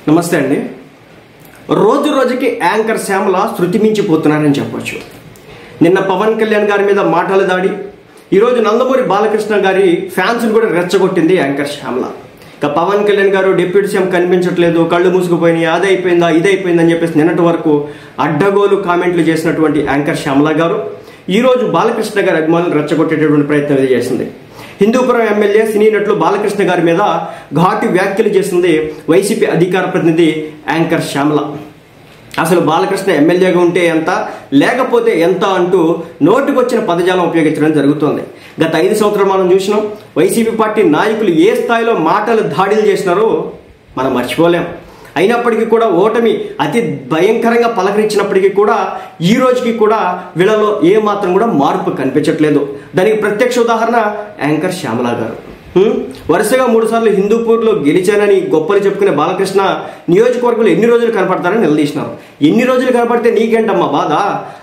నమస్తే అండి. రోజు రోజుకి యాంకర్ శ్యామల శృతి మించిపోతున్నారని చెప్పొచ్చు. నిన్న పవన్ కళ్యాణ్ గారి మీద మాటల దాడి, ఈరోజు నందమూరి బాలకృష్ణ గారి ఫ్యాన్స్ కూడా రెచ్చగొట్టింది యాంకర్ శ్యామల. ఇక పవన్ కళ్యాణ్ గారు డిప్యూటీ సీఎం కనిపించట్లేదు, కళ్ళు మూసుకుపోయినాయి, అదైపోయిందా ఇదైపోయిందని చెప్పేసి నిన్నటి వరకు అడ్డగోలు కామెంట్లు చేసినటువంటి యాంకర్ శ్యామల గారు ఈరోజు బాలకృష్ణ గారి అభిమానులు రెచ్చగొట్టేటటువంటి ప్రయత్నం చేసింది. హిందూపురం ఎమ్మెల్యే సినీ నటులు బాలకృష్ణ గారి మీద ఘాటు వ్యాఖ్యలు చేసింది వైసీపీ అధికార ప్రతినిధి యాంకర్ శ్యామల. అసలు బాలకృష్ణ ఎమ్మెల్యేగా ఉంటే ఎంత, లేకపోతే ఎంత అంటూ నోటికొచ్చిన పదజాలం ఉపయోగించడం జరుగుతోంది. గత 5 సంవత్సరాలు మనం చూసినాం. వైసీపీ పార్టీ నాయకులు ఏ స్థాయిలో మాటలు దాడులు చేసినారో మనం మర్చిపోలేం. అయినప్పటికీ కూడా ఓటమి అతి భయంకరంగా పలకరించినప్పటికీ కూడా ఈ రోజుకి కూడా వీళ్ళలో ఏమాత్రం కూడా మార్పు కనిపించట్లేదు. దానికి ప్రత్యక్ష ఉదాహరణ యాంకర్ శ్యామల గారు. వరుసగా 3 సార్లు హిందూపూర్లో గెలిచానని గొప్పలు చెప్పుకునే బాలకృష్ణ నియోజకవర్గంలో ఎన్ని రోజులు కనపడతారని నిలదీసినారు. ఎన్ని రోజులు కనపడితే నీకేంటమ్మా బాధ?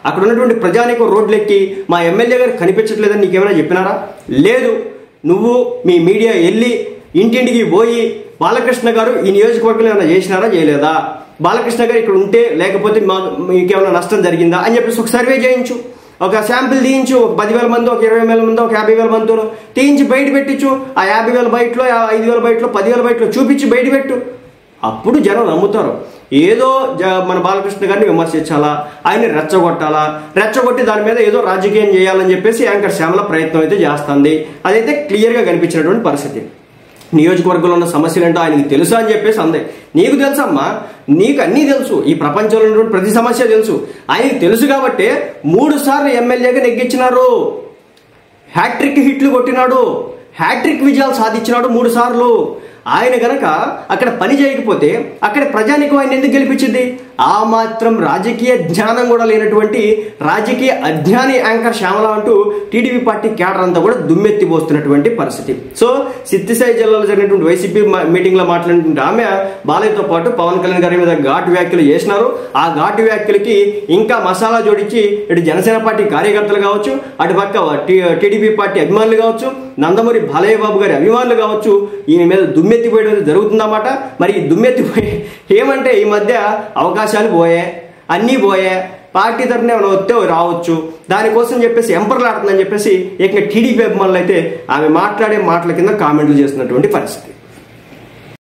అక్కడ ఉన్నటువంటి ప్రజానీకం రోడ్లెక్కి మా ఎమ్మెల్యే గారు కనిపించట్లేదని నీకేమైనా చెప్పినారా? లేదు. నువ్వు మీ మీడియా వెళ్ళి ఇంటింటికి పోయి బాలకృష్ణ గారు ఈ నియోజకవర్గంలో ఏమైనా చేసినారా చేయలేదా, బాలకృష్ణ గారు ఇక్కడ ఉంటే లేకపోతే మీకేమైనా నష్టం జరిగిందా అని చెప్పేసి ఒక సర్వే చేయించు, ఒక శాంపిల్ తీయించు. ఒక 10,000 మంది, ఒక 20,000 మంది, ఒక 50,000 మందితో తీయించి బయట పెట్టించు. ఆ 50,000 బయటలో, 5,000 బయటలో, 10,000 బయటలో చూపించి బయట పెట్టు. అప్పుడు జనం నమ్ముతారు. ఏదో మన బాలకృష్ణ గారిని విమర్శించాలా, ఆయన్ని రెచ్చగొట్టాలా, రెచ్చగొట్టి దాని మీద ఏదో రాజకీయం చేయాలని చెప్పేసి యాంకర్ శ్యామల ప్రయత్నం అయితే చేస్తుంది. అదైతే క్లియర్గా కనిపించినటువంటి పరిస్థితి. నియోజకవర్గంలో ఉన్న సమస్యలు ఏంటో ఆయనకి తెలుసా అని చెప్పేసి అందే. నీకు తెలుసమ్మా, నీకు అన్నీ తెలుసు, ఈ ప్రపంచంలో ఉన్నటువంటి ప్రతి సమస్య తెలుసు. ఆయనకి తెలుసు కాబట్టి 3 సార్లు ఎమ్మెల్యేగా నెగ్గించినారు, హ్యాట్రిక్ హిట్లు కొట్టినాడు, హ్యాట్రిక్ విజయాలు సాధించినాడు 3 సార్లు. ఆయన గనక అక్కడ పని చేయకపోతే అక్కడ ప్రజానికం ఆయన ఎందుకు గెలిపించింది? ఆ మాత్రం రాజకీయ జ్ఞానం కూడా లేనటువంటి రాజకీయ అజ్ఞాని యాంకర్ శ్యామల అంటూ టీడీపీ పార్టీ కేడర్ అంతా కూడా దుమ్మెత్తిపోస్తున్నటువంటి పరిస్థితి. సో సిద్దిసాయి జిల్లాలో జరిగినటువంటి వైసీపీ మీటింగ్ లో మాట్లాడినటువంటి ఆమె బాలయ్యతో పాటు పవన్ కళ్యాణ్ గారి మీద ఘాటు వ్యాఖ్యలు చేసినారు. ఆ ఘాటు వ్యాఖ్యలకి ఇంకా మసాలా జోడించి ఇటు జనసేన పార్టీ కార్యకర్తలు కావచ్చు, అటు పక్క టీడీపీ పార్టీ అభిమానులు కావచ్చు, నందమూరి బాలయ్య బాబు గారి అభిమానులు కావచ్చు, ఈయన మీద దుమ్మెత్తిపోయడం జరుగుతుందన్నమాట. మరి ఈ దుమ్మెత్తిపోయి ఏమంటే ఈ మధ్య అవకాశాలు పోయే, అన్నీ పోయే, పార్టీ తరఫున ఏమైనా వస్తే రావచ్చు, దానికోసం చెప్పేసి ఎంపర్లాడుతుందని చెప్పేసి ఏకంగా టీడీపీ అభిమానులు అయితే ఆమె మాట్లాడే మాటల కింద కామెంట్లు చేస్తున్నటువంటి పరిస్థితి.